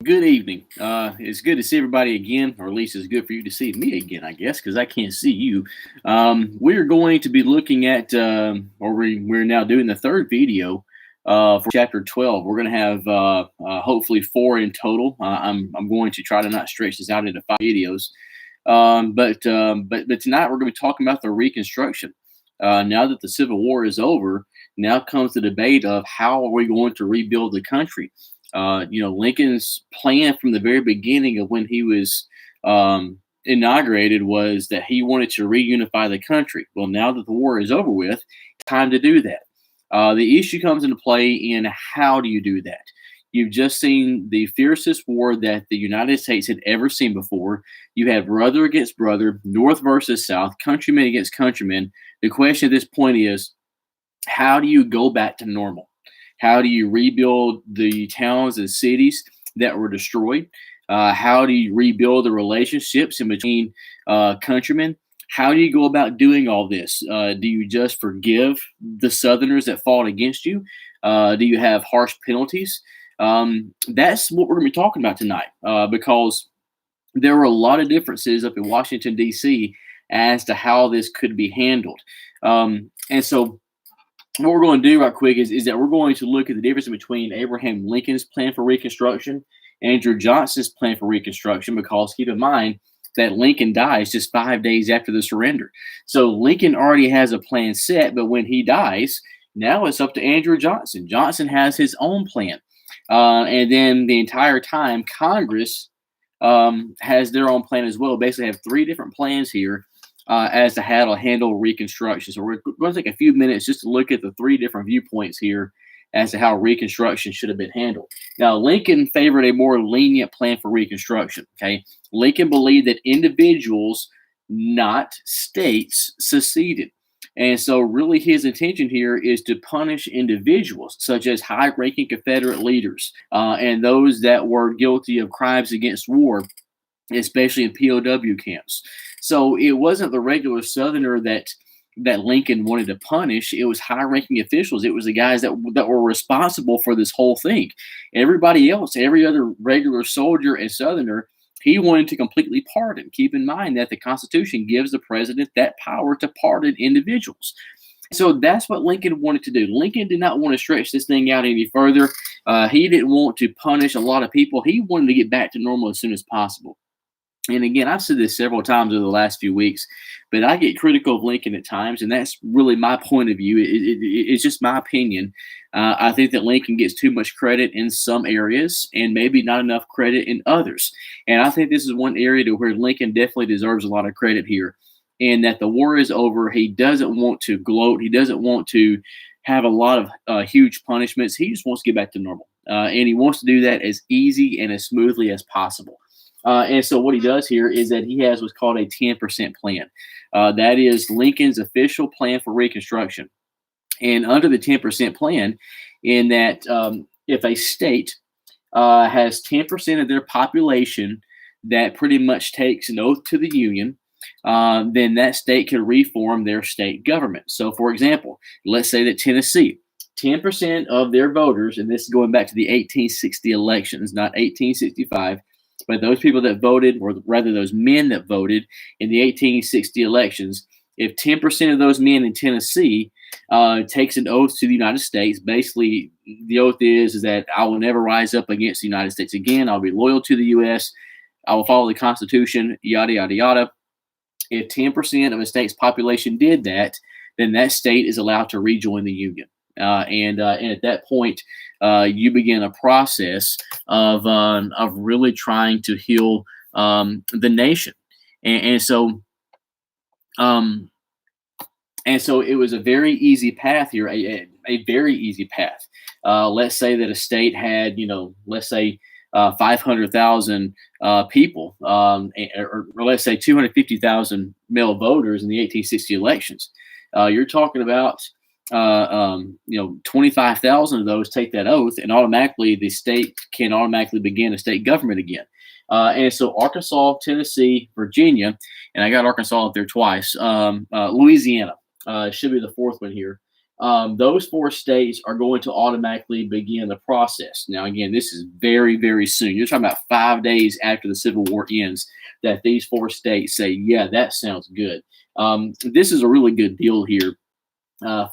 Good evening. It's good to see everybody again, or at least it's good for you to see me again, I guess, because I can't see you. We're going to be looking at, we're now doing the third video for chapter 12. We're going to have hopefully four in total. I'm going to try to not stretch this out into five videos. But tonight we're going to be talking about the Reconstruction. Now that the Civil War is over, now comes the debate of how are we going to rebuild the country. Lincoln's plan from the very beginning of when he was inaugurated was that he wanted to reunify the country. Well, now that the war is over with, time to do that. The issue comes into play in how do you do that? You've just seen the fiercest war that the United States had ever seen before. You have brother against brother, North versus South, countrymen against countrymen. The question at this point is, how do you go back to normal? How do you rebuild the towns and cities that were destroyed? How do you rebuild the relationships in between countrymen? How do you go about doing all this? Do you just forgive the Southerners that fought against you? Do you have harsh penalties? That's what we're going to be talking about tonight because there were a lot of differences up in Washington, D.C. as to how this could be handled. And so what we're going to do right quick is that we're going to look at the difference between Abraham Lincoln's plan for Reconstruction and Andrew Johnson's plan for Reconstruction, because keep in mind that Lincoln dies just 5 days after the surrender. So Lincoln already has a plan set, but when he dies, now it's up to Andrew Johnson. Johnson has his own plan. And then the entire time, Congress has their own plan as well. Basically have three different plans here as to how to handle Reconstruction. So we're going to take a few minutes just to look at the three different viewpoints here as to how Reconstruction should have been handled. Now, Lincoln favored a more lenient plan for Reconstruction. Okay, Lincoln believed that individuals, not states, seceded. And so really his intention here is to punish individuals, such as high-ranking Confederate leaders and those that were guilty of crimes against war, especially in POW camps. So it wasn't the regular Southerner that Lincoln wanted to punish. It was high-ranking officials. It was the guys that were responsible for this whole thing. Everybody else, every other regular soldier and Southerner, he wanted to completely pardon. Keep in mind that the Constitution gives the president that power to pardon individuals. So that's what Lincoln wanted to do. Lincoln did not want to stretch this thing out any further. He didn't want to punish a lot of people. He wanted to get back to normal as soon as possible. And again, I've said this several times over the last few weeks, but I get critical of Lincoln at times, and that's really my point of view. It's just my opinion. I think that Lincoln gets too much credit in some areas and maybe not enough credit in others. And I think this is one area to where Lincoln definitely deserves a lot of credit here. And that the war is over. He doesn't want to gloat. He doesn't want to have a lot of huge punishments. He just wants to get back to normal. And he wants to do that as easy and as smoothly as possible. And so what he does here is that he has what's called a 10% plan. That is Lincoln's official plan for Reconstruction. And under the 10% plan, in that if a state has 10% of their population that pretty much takes an oath to the Union, then that state can reform their state government. So, for example, let's say that Tennessee, 10% of their voters, and this is going back to the 1860 elections, not 1865, but those people that voted, or rather those men that voted in the 1860 elections, if 10% of those men in Tennessee takes an oath to the United States, basically the oath is that I will never rise up against the United States again. I'll be loyal to the U.S. I will follow the Constitution, yada, yada, yada. If 10% of a state's population did that, then that state is allowed to rejoin the Union. And at that point, you begin a process of really trying to heal the nation, and so it was a very easy path here, a very easy path. Let's say that a state had, let's say 500,000 people, or let's say 250,000 male voters in the 1860 elections. You're talking about 25,000 of those take that oath, and automatically the state can automatically begin a state government again. And so Arkansas, Tennessee, Virginia, and I got Arkansas up there twice. Louisiana should be the fourth one here. those four states are going to automatically begin the process. Now, again, this is very, very soon. You're talking about 5 days after the Civil War ends that these four states say, yeah, that sounds good. This is a really good deal here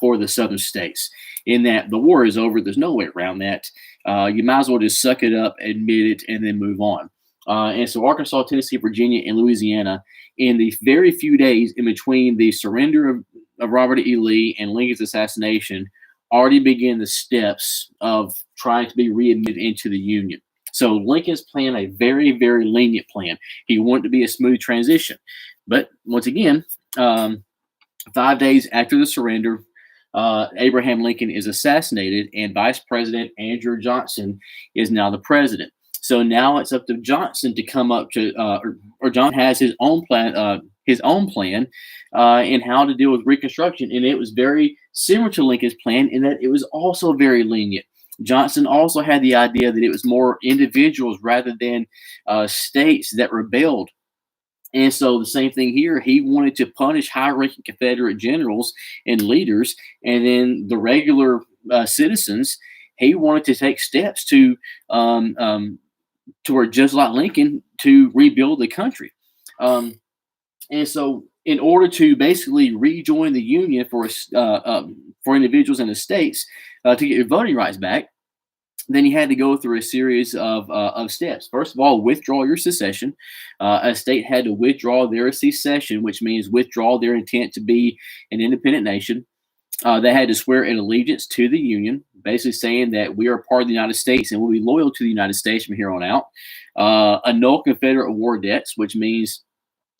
for the southern states in that the war is over. There's no way around that. You might as well just suck it up, admit it, and then move on. And so Arkansas, Tennessee, Virginia, and Louisiana, in the very few days in between the surrender of Robert E. Lee and Lincoln's assassination, already began the steps of trying to be readmitted into the Union. So Lincoln's plan, a very, very lenient plan. He wanted to be a smooth transition. But once again, 5 days after the surrender, Abraham Lincoln is assassinated, and Vice President Andrew Johnson is now the president. So now it's up to Johnson to come up to, or John has his own plan, in how to deal with Reconstruction, and it was very similar to Lincoln's plan in that it was also very lenient. Johnson also had the idea that it was more individuals rather than states that rebelled. And so the same thing here. He wanted to punish high-ranking Confederate generals and leaders, and then the regular citizens. He wanted to take steps to where, just like Lincoln, to rebuild the country. And so, in order to basically rejoin the Union for individuals and the states to get your voting rights back, then you had to go through a series of steps. First of all, withdraw your secession. A state had to withdraw their secession, which means withdraw their intent to be an independent nation. They had to swear an allegiance to the Union, basically saying that we are part of the United States and will be loyal to the United States from here on out. Annul Confederate war debts, which means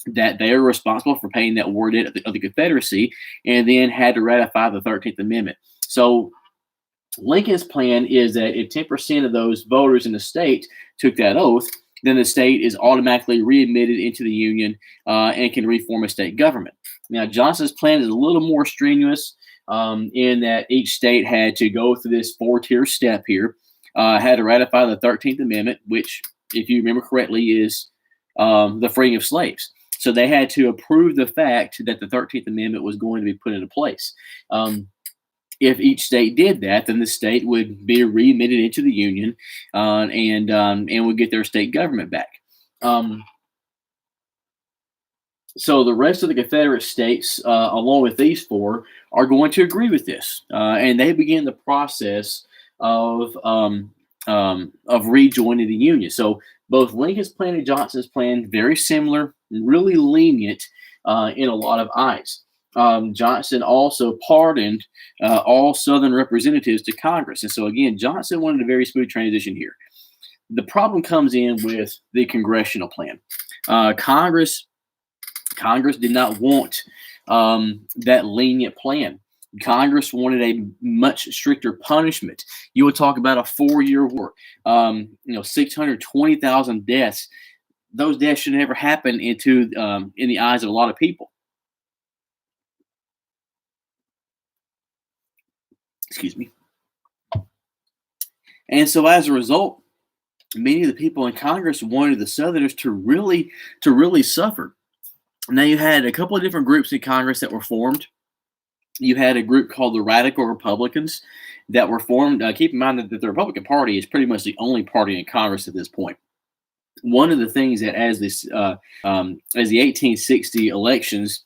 that they are responsible for paying that war debt of the Confederacy, and then had to ratify the 13th Amendment. So Lincoln's plan is that if 10% of those voters in the state took that oath, then the state is automatically readmitted into the Union and can reform a state government. Now, Johnson's plan is a little more strenuous in that each state had to go through this four-tier step here, had to ratify the 13th Amendment, which, if you remember correctly, is the freeing of slaves. So they had to approve the fact that the 13th Amendment was going to be put into place. If each state did that, then the state would be readmitted into the Union and would get their state government back. So the rest of the Confederate states, along with these four, are going to agree with this, and they begin the process of rejoining the Union. So both Lincoln's plan and Johnson's plan, very similar, really lenient in a lot of eyes. Johnson also pardoned all Southern representatives to Congress. And so, again, Johnson wanted a very smooth transition here. The problem comes in with the congressional plan. Congress did not want that lenient plan. Congress wanted a much stricter punishment. You would talk about a 4-year war, 620,000 deaths. Those deaths should never happen in the eyes of a lot of people. Excuse me. And so as a result, many of the people in Congress wanted the Southerners to really suffer. Now, you had a couple of different groups in Congress that were formed. You had a group called the Radical Republicans that were formed. Keep in mind that the Republican Party is pretty much the only party in Congress at this point. One of the things that as the 1860 elections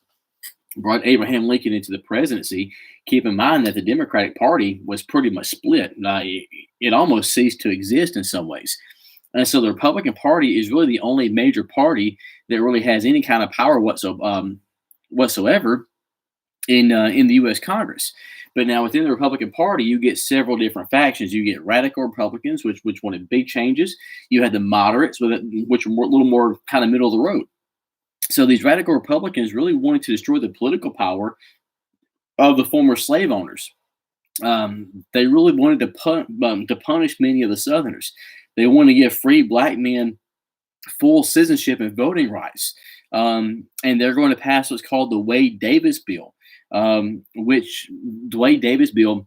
brought Abraham Lincoln into the presidency, keep in mind that the Democratic Party was pretty much split. It almost ceased to exist in some ways. And so the Republican Party is really the only major party that really has any kind of power whatsoever in the U.S. Congress. But now within the Republican Party, you get several different factions. You get radical Republicans, which wanted big changes. You had the moderates, which were a little more kind of middle of the road. So these radical Republicans really wanted to destroy the political power of the former slave owners. They really wanted to punish many of the Southerners. They wanted to give free black men full citizenship and voting rights. And they're going to pass what's called the Wade-Davis Bill, which the Wade-Davis Bill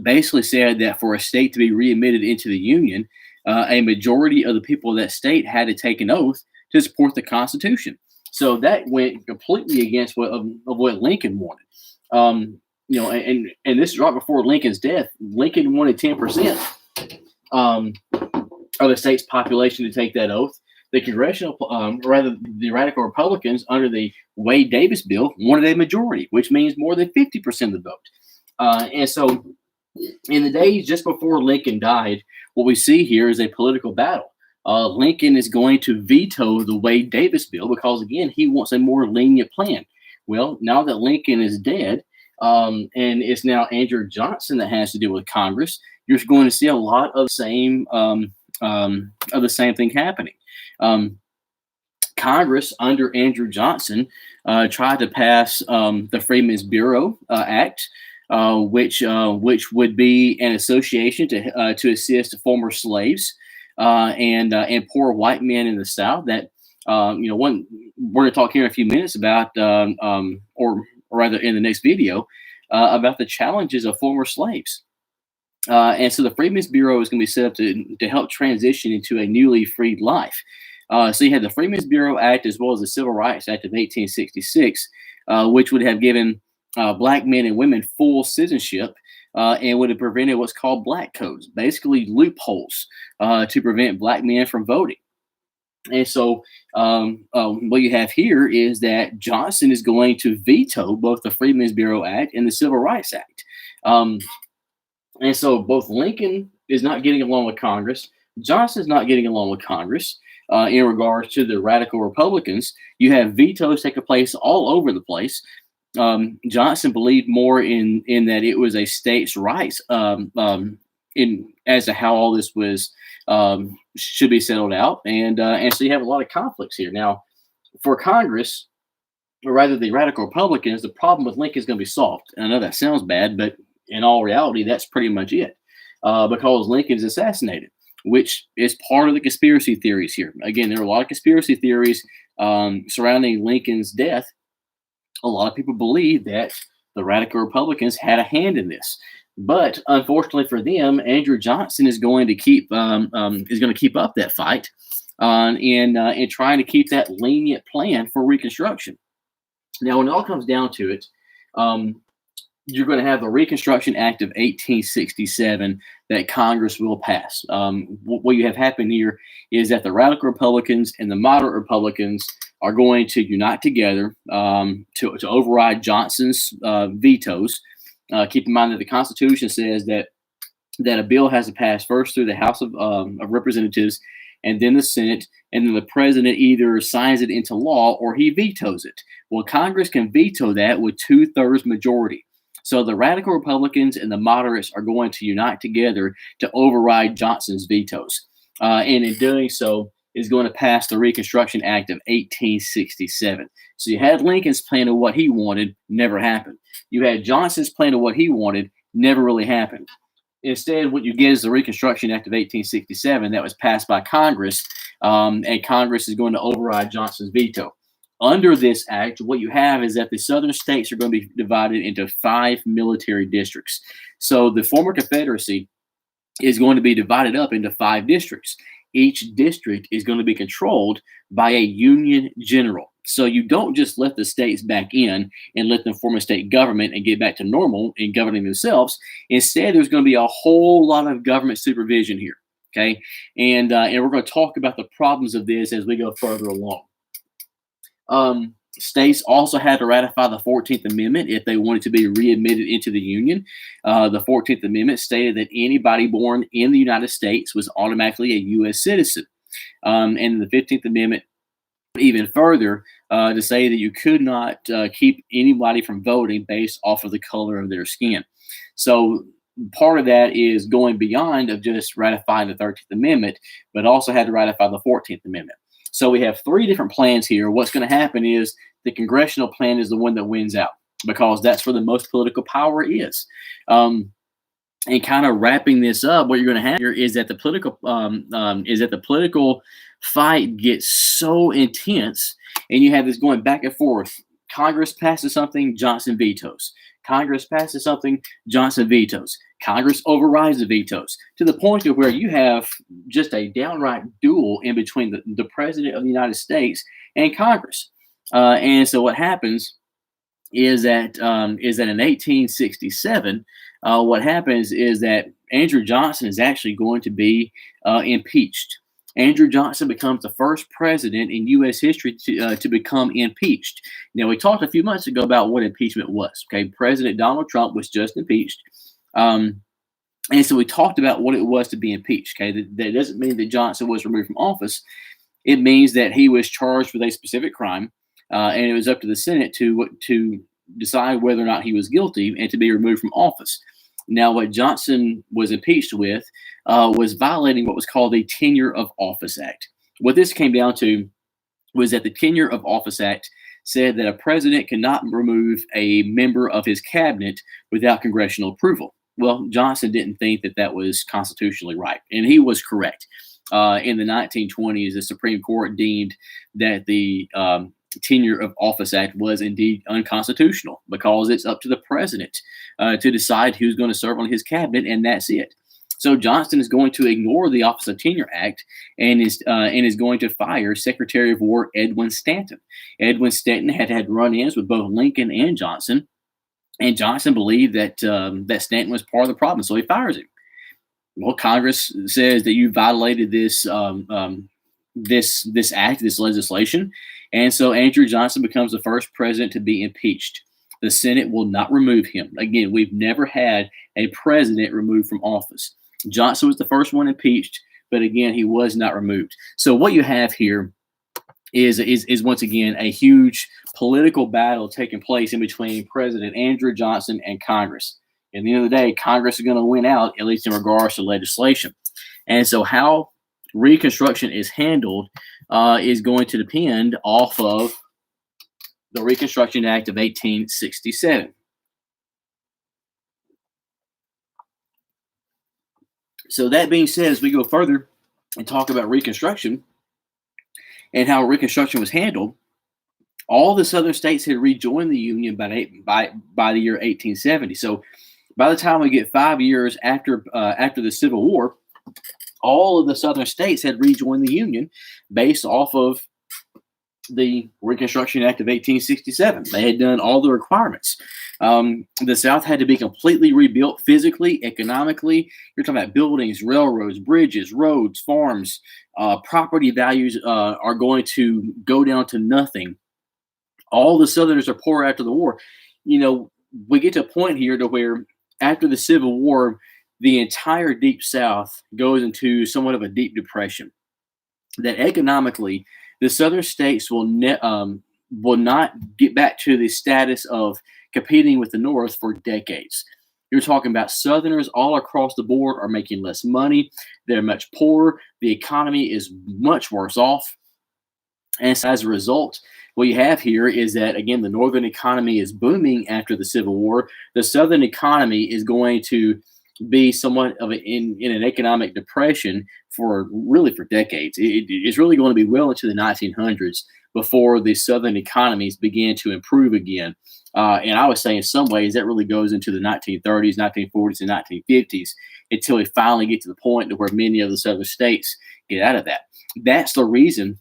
basically said that for a state to be readmitted into the Union, a majority of the people of that state had to take an oath to support the Constitution. So that went completely against what Lincoln wanted. and this is right before Lincoln's death. Lincoln wanted 10% of the state's population to take that oath. The the radical Republicans under the Wade Davis bill wanted a majority, which means more than 50% of the vote. And so, in the days just before Lincoln died, what we see here is a political battle. Lincoln is going to veto the Wade Davis bill because, again, he wants a more lenient plan. Well, now that Lincoln is dead, and it's now Andrew Johnson that has to deal with Congress, you're going to see a lot of the same thing happening. Congress under Andrew Johnson tried to pass the Freedmen's Bureau Act, which would be an association to assist former slaves and poor white men in the South. That we're going to talk here in a few minutes about, or rather in the next video, about the challenges of former slaves. And so the Freedmen's Bureau is going to be set up to help transition into a newly freed life. So you had the Freedmen's Bureau Act as well as the Civil Rights Act of 1866, which would have given black men and women full citizenship and would have prevented what's called black codes, basically loopholes to prevent black men from voting. And so what you have here is that Johnson is going to veto both the Freedmen's Bureau Act and the Civil Rights Act. And so both Lincoln is not getting along with Congress. Johnson's not getting along with Congress in regards to the radical Republicans. You have vetoes taking place all over the place. Johnson believed more in that it was a states' rights in as to how all this was should be settled out, and so you have a lot of conflicts here. Now, for Congress, or rather the radical Republicans, the problem with Lincoln is going to be solved. And I know that sounds bad, but in all reality, that's pretty much it, because Lincoln is assassinated, which is part of the conspiracy theories here. Again, there are a lot of conspiracy theories surrounding Lincoln's death. A lot of people believe that the radical Republicans had a hand in this, but unfortunately for them, Andrew Johnson is going to keep up that fight and trying to keep that lenient plan for Reconstruction. Now, when it all comes down to it, you're going to have the Reconstruction Act of 1867 that Congress will pass. What you have happen here is that the radical Republicans and the moderate Republicans are going to unite together to override Johnson's vetoes. Keep in mind that the Constitution says that a bill has to pass first through the House of Representatives and then the Senate, and then the president either signs it into law or he vetoes it. Well, Congress can veto that with 2/3 majority. So the radical Republicans and the moderates are going to unite together to override Johnson's vetoes. And in doing so, is going to pass the Reconstruction Act of 1867. So you had Lincoln's plan of what he wanted, never happened. You had Johnson's plan of what he wanted, never really happened. Instead, what you get is the Reconstruction Act of 1867 that was passed by Congress, and Congress is going to override Johnson's veto. Under this act, what you have is that the southern states are going to be divided into 5 military districts. So the former Confederacy is going to be divided up into 5 districts. Each district is going to be controlled by a Union general. So you don't just let the states back in and let them form a state government and get back to normal in governing themselves. Instead, there's going to be a whole lot of government supervision here. Okay, and we're going to talk about the problems of this as we go further along. States also had to ratify the 14th Amendment if they wanted to be readmitted into the Union. The 14th Amendment stated that anybody born in the United States was automatically a U.S. citizen. And the 15th Amendment even further to say that you could not keep anybody from voting based off of the color of their skin. So part of that is going beyond of just ratifying the 13th Amendment, but also had to ratify the 14th Amendment. So we have 3 different plans here. What's going to happen is the congressional plan is the one that wins out because that's where the most political power is. And kind of wrapping this up, what you're going to have here is that the political fight gets so intense, and you have this going back and forth. Congress passes something, Johnson vetoes. Congress passes something, Johnson vetoes. Congress overrides the vetoes to the point of where you have just a downright duel in between the President of the United States and Congress. And so what happens is that in 1867, what happens is that Andrew Johnson is actually going to be impeached. Andrew Johnson becomes the first president in U.S. history to become impeached. Now, we talked a few months ago about what impeachment was. Okay, President Donald Trump was just impeached. Um, and so we talked about what it was to be impeached. Okay, that doesn't mean that Johnson was removed from office. It means that he was charged with a specific crime, and it was up to the Senate to decide whether or not he was guilty and to be removed from office. Now, what Johnson was impeached with was violating what was called the Tenure of Office Act. What this came down to was that the Tenure of Office Act said that a president cannot remove a member of his cabinet without congressional approval. Well, Johnson didn't think that that was constitutionally right, and he was correct. In the 1920s, the Supreme Court deemed that the Tenure of Office Act was indeed unconstitutional because it's up to the president to decide who's going to serve on his cabinet, and that's it. So Johnson is going to ignore the Office of Tenure Act and is going to fire Secretary of War Edwin Stanton. Edwin Stanton had run-ins with both Lincoln and Johnson, and Johnson believed that Stanton was part of the problem, so he fires him. Well, Congress says that you violated this act, this legislation, and so Andrew Johnson becomes the first president to be impeached. The Senate will not remove him. Again, we've never had a president removed from office. Johnson was the first one impeached, but again, he was not removed. So what you have here is once again a huge political battle taking place in between President Andrew Johnson and Congress. At the end of the day, Congress is going to win out, at least in regards to legislation. And so how Reconstruction is handled is going to depend off of the Reconstruction Act of 1867. So that being said, as we go further and talk about Reconstruction and how Reconstruction was handled, all the southern states had rejoined the Union by the year 1870. So by the time we get 5 years after the Civil War, all of the southern states had rejoined the Union based off of the Reconstruction Act of 1867. They had done all the requirements. The South had to be completely rebuilt physically, economically. You're talking about buildings, railroads, bridges, roads, farms. Property values are going to go down to nothing. All the Southerners are poor after the war. We get to a point here to where after the Civil War, the entire Deep South goes into somewhat of a deep depression. That economically, the Southern states will not get back to the status of competing with the North for decades. You're talking about Southerners all across the board are making less money. They're much poorer. The economy is much worse off. And so as a result, what you have here is that, again, the Northern economy is booming after the Civil War. The Southern economy is going to be somewhat of in an economic depression for decades. It's really going to be well into the 1900s before the Southern economies began to improve again. And I would say in some ways that really goes into the 1930s, 1940s, and 1950s until we finally get to the point to where many of the Southern states get out of that. That's the reason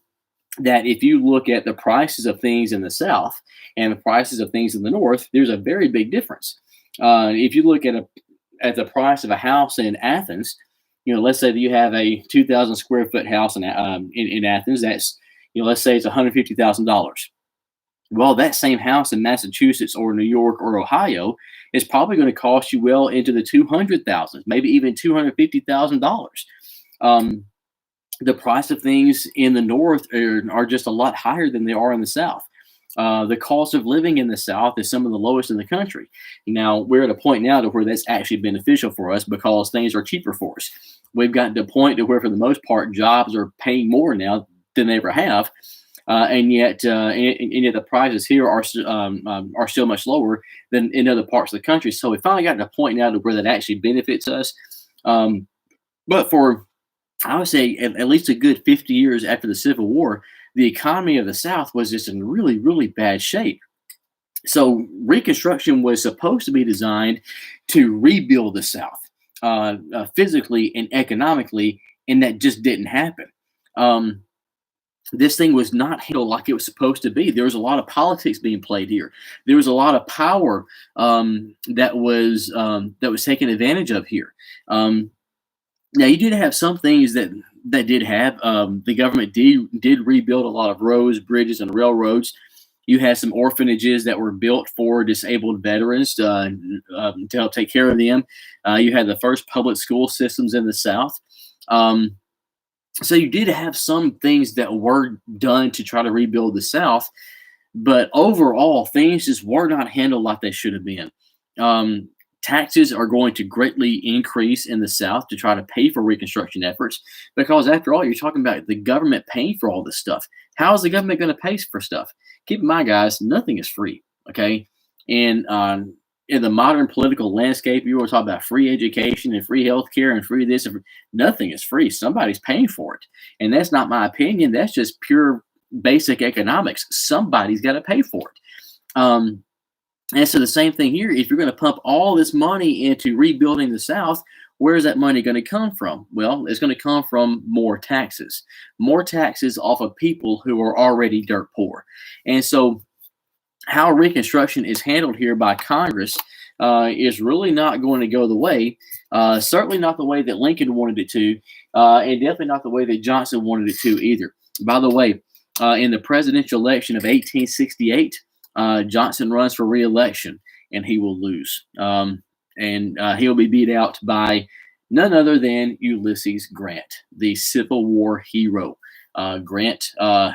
that if you look at the prices of things in the South and the prices of things in the North, there's a very big difference. If you look at the price of a house in Athens, let's say that you have a 2,000 square foot house in Athens. That's, let's say it's $150,000. Well, that same house in Massachusetts or New York or Ohio is probably going to cost you well into the 200,000, maybe even $250,000. The price of things in the North are just a lot higher than they are in the South. The cost of living in the South is some of the lowest in the country. Now, we're at a point now to where that's actually beneficial for us because things are cheaper for us. We've gotten to a point to where, for the most part, jobs are paying more now than they ever have. And yet the prices here are still much lower than in other parts of the country. So we finally got to a point now to where that actually benefits us. But for, I would say, at least a good 50 years after the Civil War, the economy of the South was just in really, really bad shape. So Reconstruction was supposed to be designed to rebuild the South physically and economically, and that just didn't happen. this thing was not handled like it was supposed to be. There was a lot of politics being played here. There was a lot of power that was taken advantage of here. Um, Now you did have some things that did have the government did rebuild a lot of roads, bridges, and railroads. You had some orphanages that were built for disabled veterans to help take care of them. You had the first public school systems in the South. Um, so you did have some things that were done to try to rebuild the South, but overall, things just were not handled like they should have been. Um, Taxes are going to greatly increase in the South to try to pay for Reconstruction efforts because, after all, you're talking about the government paying for all this stuff. How is the government going to pay for stuff? Keep in mind, guys, nothing is free. Okay, and in the modern political landscape, you were talking about free education and free healthcare and free this. And nothing is free. Somebody's paying for it, and that's not my opinion. That's just pure basic economics. Somebody's got to pay for it. And so the same thing here. If you're going to pump all this money into rebuilding the South, where is that money going to come from? Well, it's going to come from more taxes off of people who are already dirt poor. And so how Reconstruction is handled here by Congress is really not going to go the way, certainly not the way that Lincoln wanted it to, and definitely not the way that Johnson wanted it to either. By the way, in the presidential election of 1868, Johnson runs for re-election and he will lose. And he'll be beat out by none other than Ulysses Grant, the Civil War hero. Grant,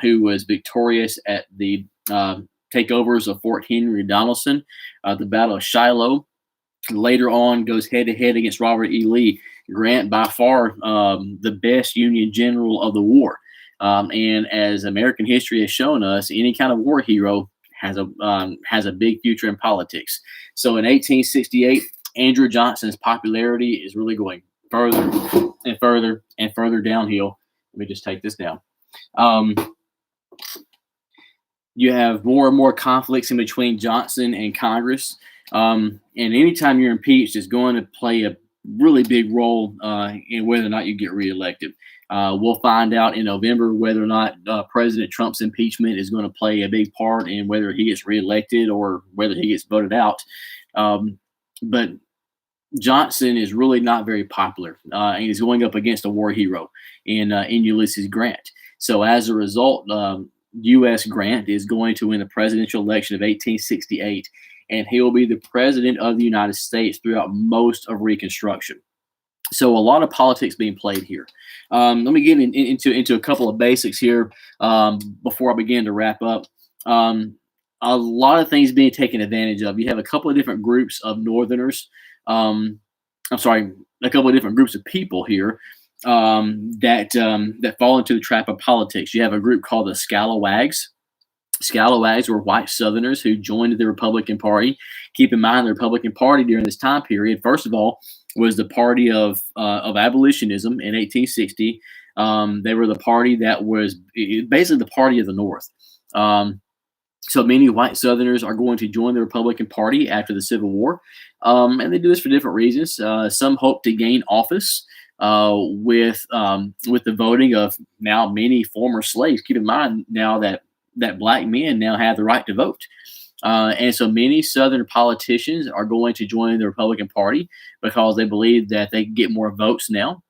who was victorious at the takeovers of Fort Henry Donelson, the Battle of Shiloh. Later on, goes head to head against Robert E. Lee. Grant, by far the best Union general of the war. And as American history has shown us, any kind of war hero has a big future in politics. So in 1868, Andrew Johnson's popularity is really going further and further and further downhill. Let me just take this down. You have more and more conflicts in between Johnson and Congress. And anytime you're impeached, is going to play a really big role in whether or not you get reelected. We'll find out in November whether or not President Trump's impeachment is going to play a big part in whether he gets reelected or whether he gets voted out. But Johnson is really not very popular, and he's going up against a war hero in Ulysses Grant. So as a result, U.S. Grant is going to win the presidential election of 1868, and he will be the president of the United States throughout most of Reconstruction. So a lot of politics being played here. Let me get into a couple of basics here before I begin to wrap up. A lot of things being taken advantage of. You have a couple of different groups of Northerners. A couple of different groups of people here that fall into the trap of politics. You have a group called the Scalawags. Scalawags were white Southerners who joined the Republican Party. Keep in mind, the Republican Party during this time period, first of all, was the party of abolitionism in 1860. They were the party that was basically the party of the North. So many white Southerners are going to join the Republican Party after the Civil War, and they do this for different reasons. Some hope to gain office with the voting of now many former slaves. Keep in mind now that black men now have the right to vote. And so many Southern politicians are going to join the Republican Party because they believe that they can get more votes now.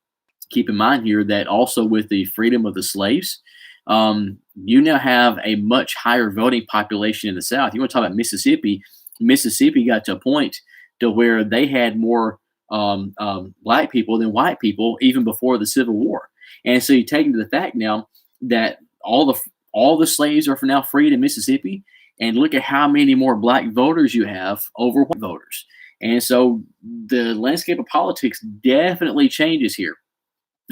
Keep in mind here that also with the freedom of the slaves, you now have a much higher voting population in the South. You want to talk about Mississippi? Mississippi got to a point to where they had more black people than white people even before the Civil War. And so you take into the fact now that all the slaves are now freed in Mississippi, and look at how many more black voters you have over white voters. And so the landscape of politics definitely changes here.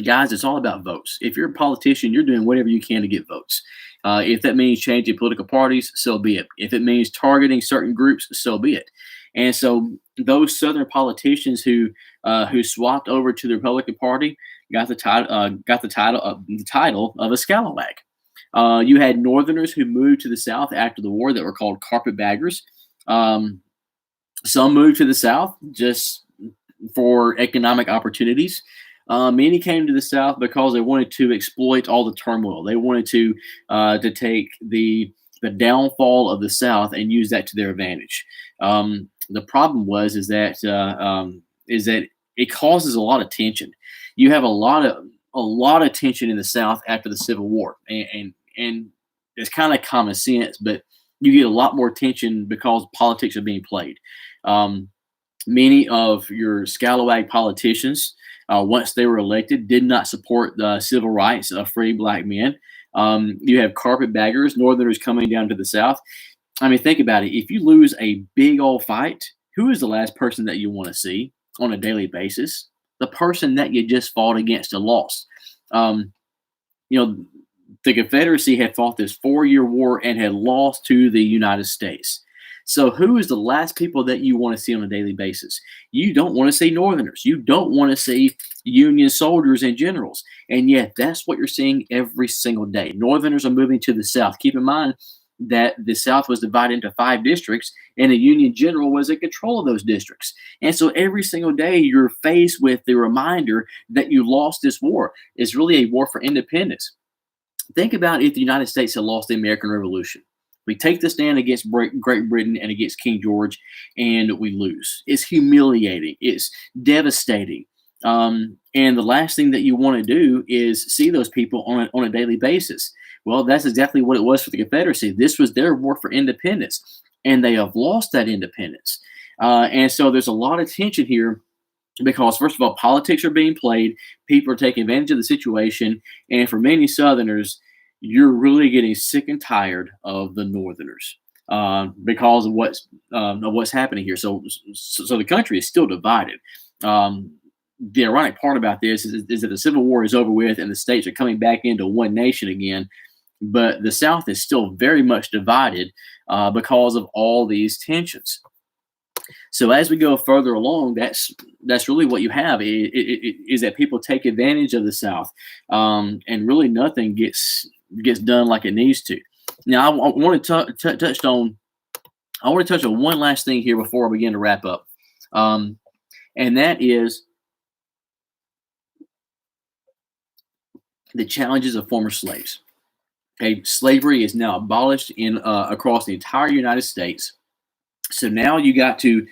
Guys, it's all about votes. If you're a politician, you're doing whatever you can to get votes. If that means changing political parties, so be it. If it means targeting certain groups, so be it. And so those Southern politicians who swapped over to the Republican Party got the title of a scalawag. You had Northerners who moved to the South after the war that were called carpetbaggers. Some moved to the South just for economic opportunities. Many came to the South because they wanted to exploit all the turmoil. They wanted to take the downfall of the South and use that to their advantage. The problem is that it causes a lot of tension. You have a lot of tension in the South after the Civil War, and it's kind of common sense, but you get a lot more tension because politics are being played. Um, Many of your scalawag politicians, once they were elected, did not support the civil rights of free black men. You have carpetbaggers, Northerners coming down to the South. I mean, think about it. If you lose a big old fight, who is the last person that you want to see on a daily basis? The person that you just fought against and lost. Um, you know, the Confederacy had fought this 4-year war and had lost to the United States. So, who is the last people that you want to see on a daily basis? You don't want to see Northerners. You don't want to see Union soldiers and generals. And yet, that's what you're seeing every single day. Northerners are moving to the South. Keep in mind that the South was divided into 5 districts, and a Union general was in control of those districts. And so, every single day, you're faced with the reminder that you lost this war. It's really a war for independence. Think about if the United States had lost the American Revolution. We take the stand against Great Britain and against King George, and we lose. It's humiliating. It's devastating. And the last thing that you want to do is see those people on a daily basis. Well, that's exactly what it was for the Confederacy. This was their war for independence, and they have lost that independence. And so there's a lot of tension here because, first of all, politics are being played, people are taking advantage of the situation, and for many Southerners, you're really getting sick and tired of the Northerners because of what's happening here. So the country is still divided. Um, the ironic part about this is that the Civil War is over with, and the states are coming back into one nation again. But the South is still very much divided because of all these tensions. So as we go further along, that's really what you have is that people take advantage of the South, and really nothing gets done like it needs to. Now I want to touch on I want to touch on one last thing here before I begin to wrap up, um, and that is the challenges of former slaves. Okay, slavery is now abolished in across the entire United States. So now you got to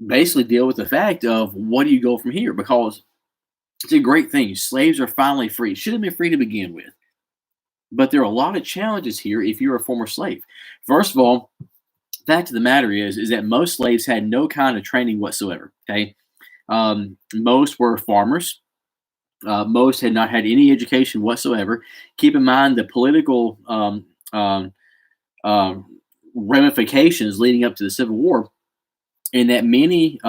basically deal with the fact of what do you go from here? Because it's a great thing. Slaves are finally free. Should have been free to begin with. But there are a lot of challenges here if you're a former slave. First of all, fact of the matter is that most slaves had no kind of training whatsoever. Okay, most were farmers. Most had not had any education whatsoever. Keep in mind the political um, ramifications leading up to the Civil War, and that many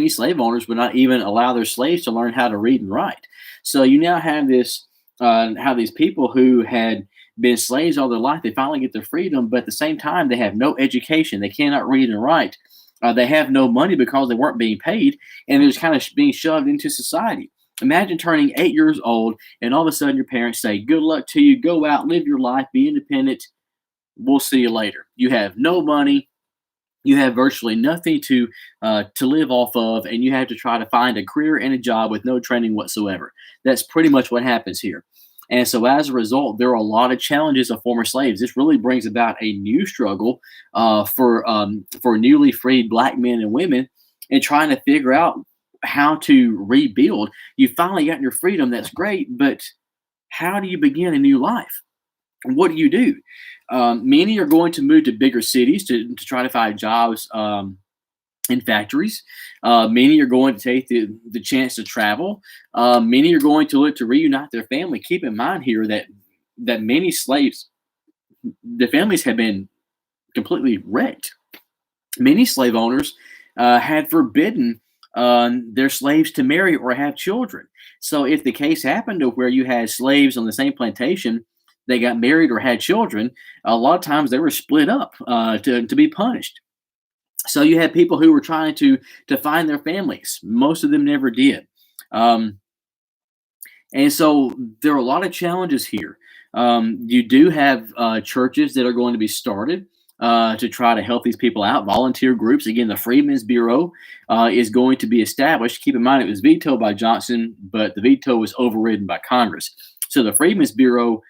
slave owners would not even allow their slaves to learn how to read and write. So you now have this how these people who had been slaves all their life, they finally get their freedom, but at the same time they have no education, they cannot read and write, they have no money because they weren't being paid, and they're just kind of being shoved into society. Imagine turning 8 years old and all of a sudden your parents say, "Good luck to you. Go out, live your life, be independent. We'll see you later." You have no money, you have virtually nothing to live off of, and you have to try to find a career and a job with no training whatsoever. That's pretty much what happens here. And so, as a result, there are a lot of challenges of former slaves. This really brings about a new struggle for newly freed black men and women, and trying to figure out how to rebuild. You finally got your freedom. That's great, but how do you begin a new life? What do you do? Many are going to move to bigger cities to try to find jobs in factories. Many are going to take the chance to travel. Many are going to look to reunite their family. Keep in mind here that many slaves, the families have been completely wrecked. Many slave owners had forbidden their slaves to marry or have children. So if the case happened to where you had slaves on the same plantation, they got married or had children, a lot of times they were split up to be punished. So you had people who were trying to find their families. Most of them never did. Um, and so there are a lot of challenges here. You do have churches that are going to be started. to try to help these people out. Volunteer groups. Again, the Freedmen's Bureau is going to be established. Keep in mind, it was vetoed by Johnson, but the veto was overridden by Congress. So the Freedmen's Bureau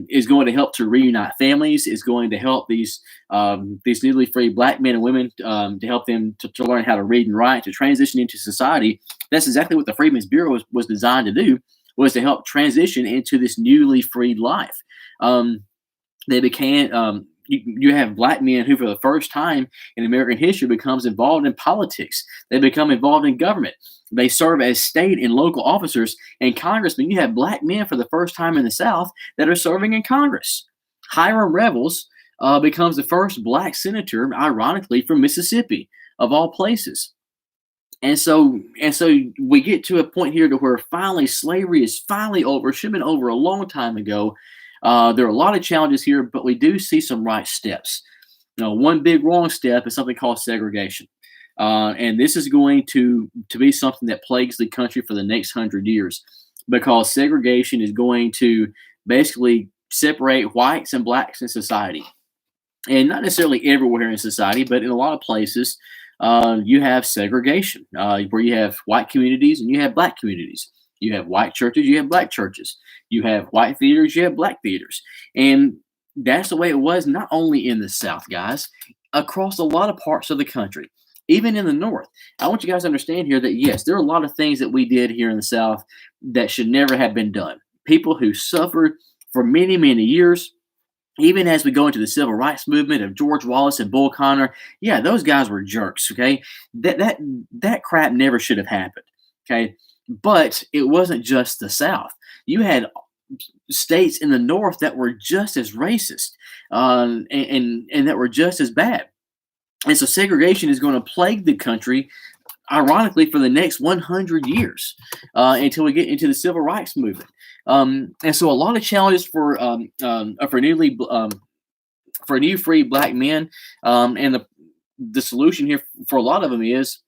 is going to help to reunite families. Is going to help these newly freed black men and women to help them to learn how to read and write, to transition into society. That's exactly what the Freedmen's Bureau was designed to do, was to help transition into this newly freed life. They became you have black men who, for the first time in American history, becomes involved in politics. They become involved in government. They serve as state and local officers and congressmen. You have black men for the first time in the South that are serving in Congress. Hiram Revels becomes the first black senator, ironically, from Mississippi, of all places. And so we get to a point here to where finally slavery is finally over. It should have been over a long time ago. There are a lot of challenges here, but we do see some right steps. One big wrong step is something called segregation. And this is going to be something that plagues the country for the next 100 years, because segregation is going to basically separate whites and blacks in society. And not necessarily everywhere in society, but in a lot of places, you have segregation, where you have white communities and you have black communities. You have white churches, you have black churches. You have white theaters, you have black theaters. And that's the way it was, not only in the South, guys, across a lot of parts of the country, even in the North. I want you guys to understand here that, yes, there are a lot of things that we did here in the South that should never have been done. People who suffered for many, many years. Even as we go into the civil rights movement of George Wallace and Bull Connor, yeah, those guys were jerks. Okay, that crap never should have happened. Okay, but it wasn't just the South. You had states in the North that were just as racist, and that were just as bad. And so segregation is going to plague the country, ironically, for the next 100 years, until we get into the civil rights movement. And so a lot of challenges for new free black men, and the solution here for a lot of them is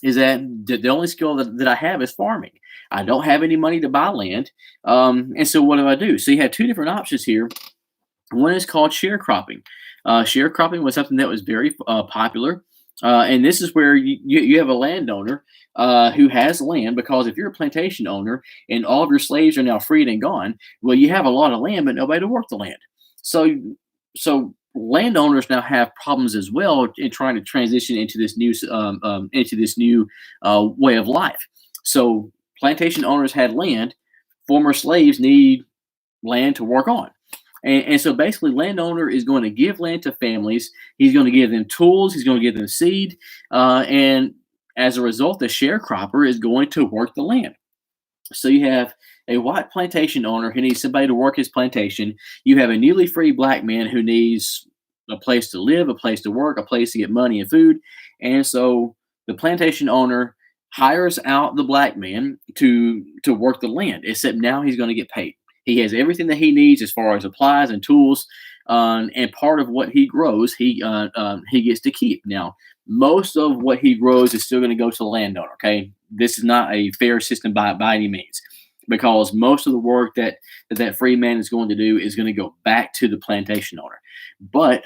that the only skill that I have is farming. I don't have any money to buy land, and so what do? So you have two different options here. One is called sharecropping. Sharecropping was something that was very popular. And this is where you have a landowner who has land, because if you're a plantation owner and all of your slaves are now freed and gone, well, you have a lot of land, but nobody to work the land. So landowners now have problems as well in trying to transition into this new way of life. So plantation owners had land, former slaves need land to work on. And so basically, landowner is going to give land to families. He's going to give them tools. He's going to give them seed. And as a result, the sharecropper is going to work the land. So you have a white plantation owner who needs somebody to work his plantation. You have a newly free black man who needs a place to live, a place to work, a place to get money and food. And so the plantation owner hires out the black man to work the land, except now he's going to get paid. He has everything that he needs as far as supplies and tools, and part of what he grows, he gets to keep. Now, most of what he grows is still going to go to the landowner. Okay, this is not a fair system by any means, because most of the work that free man is going to do is going to go back to the plantation owner. But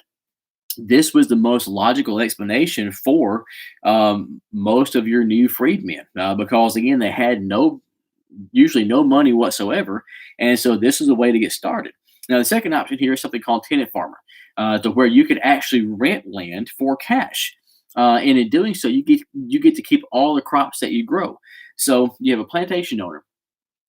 this was the most logical explanation for most of your new freedmen, because again, they had usually no money whatsoever. And so this is a way to get started. Now, the second option here is something called tenant farmer, to where you could actually rent land for cash. And in doing so, you get to keep all the crops that you grow. So you have a plantation owner.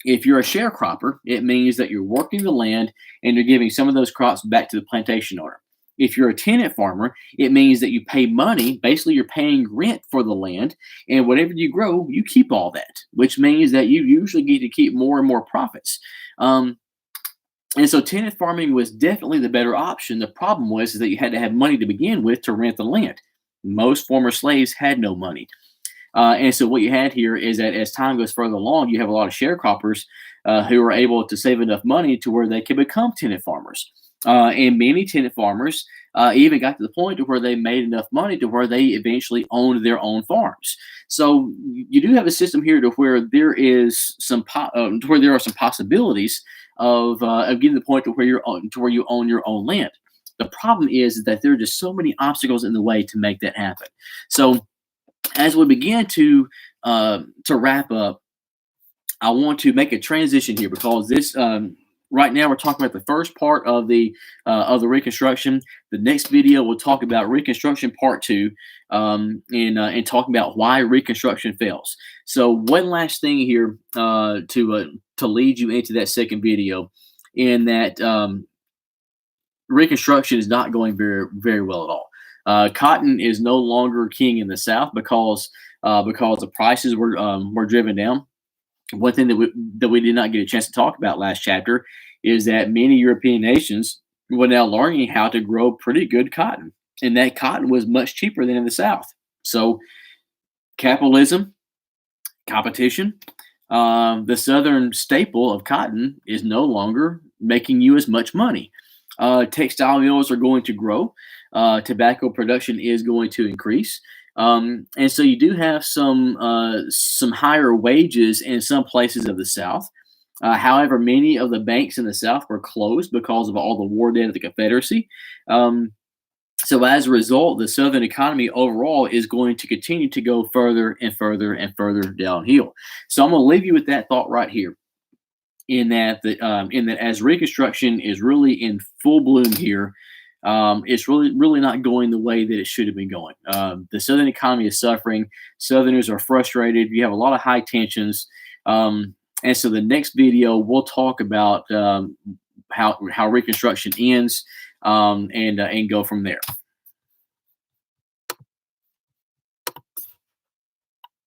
If you're a sharecropper, it means that you're working the land and you're giving some of those crops back to the plantation owner. If you're a tenant farmer, it means that you pay money. Basically, you're paying rent for the land, and whatever you grow, you keep all that, which means that you usually get to keep more and more profits. And so tenant farming was definitely the better option. The problem was that you had to have money to begin with to rent the land. Most former slaves had no money. And so what you had here is that as time goes further along, you have a lot of sharecroppers who are able to save enough money to where they can become tenant farmers. And many tenant farmers even got to the point to where they made enough money to where they eventually owned their own farms. So you do have a system here to where there is to where there are some possibilities of getting to the point to where you own your own land. The problem is that there are just so many obstacles in the way to make that happen. So as we begin to wrap up, I want to make a transition here because this right now we're talking about the first part of the Reconstruction. The next video we'll talk about Reconstruction Part Two, and talking about why Reconstruction fails. So one last thing here to lead you into that second video, in that Reconstruction is not going very well at all. Cotton is no longer king in the South because the prices were driven down. One thing that we did not get a chance to talk about last chapter is that many European nations were now learning how to grow pretty good cotton, and that cotton was much cheaper than in the South. So capitalism, competition, the Southern staple of cotton is no longer making you as much money. Textile mills are going to grow. Tobacco production is going to increase. And so you do have some higher wages in some places of the South. However, many of the banks in the South were closed because of all the war debt of the Confederacy. So as a result, the Southern economy overall is going to continue to go further and further and further downhill. So I'm going to leave you with that thought right here. In that as Reconstruction is really in full bloom here, it's really not going the way that it should have been going. The Southern economy is suffering. Southerners are frustrated. You have a lot of high tensions. And so the next video we'll talk about how Reconstruction ends, and go from there.